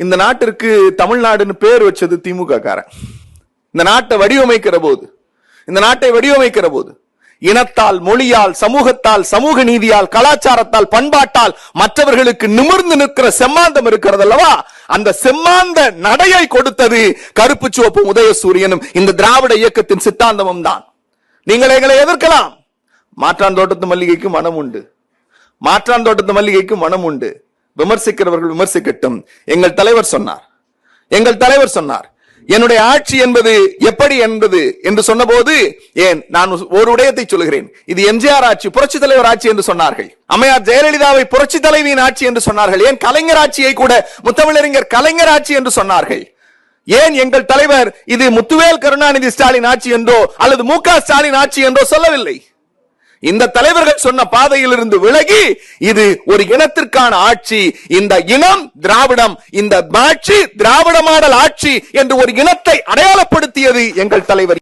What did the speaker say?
இந்த நாட்டிற்கு தமிழ்நாடுன்னு பேர் வச்சது திமுக காரன். இந்த நாட்டை வடிவமைக்கிற போது இனத்தால், மொழியால், சமூகத்தால், சமூக நீதியால், கலாச்சாரத்தால், பண்பாட்டால் மற்றவர்களுக்கு நிமிர்ந்து நிற்கிற செம்மாந்தம் இருக்கிறது அல்லவா, அந்த செம்மாந்த நடையை கொடுத்தது கருப்பு சிவப்பு உதயசூரியனும் இந்த திராவிட இயக்கத்தின் சித்தாந்தமும் தான். நீங்கள் எங்களை எதிர்க்கலாம், மாற்றாந்தோட்டத்து மல்லிகைக்கு மனம் உண்டு. விமர்சிக்கிறவர்கள் விமர்சிக்கட்டும். எங்கள் தலைவர் சொன்னார் என்னுடைய ஆட்சி என்பது எப்படி என்பது என்று சொன்னபோது, ஏன் நான் ஒரு விடயத்தை சொல்கிறேன், இது எம்ஜிஆர் ஆட்சி, புரட்சி தலைவர் ஆட்சி என்று சொன்னார்கள். அம்மையார் ஜெயலலிதாவை புரட்சி தலைவியின் ஆட்சி என்று சொன்னார்கள். ஏன் கலைஞர் ஆட்சியை கூட முத்தமிழறிஞர் கலைஞர் ஆட்சி என்று சொன்னார்கள். ஏன் எங்கள் தலைவர் இது முத்துவேல் கருணாநிதி ஸ்டாலின் ஆட்சி என்றோ அல்லது மு.க. ஸ்டாலின் ஆட்சி என்றோ சொல்லவில்லை. இந்த தலைவர்கள் சொன்ன பாதையில் இருந்து விலகி இது ஒரு இனத்திற்கான ஆட்சி, இந்த இனம் திராவிடம், இந்த ஆட்சி திராவிட மாடல் ஆட்சி என்று ஒரு இனத்தை அடையாளப்படுத்தியது எங்கள் தலைவர்.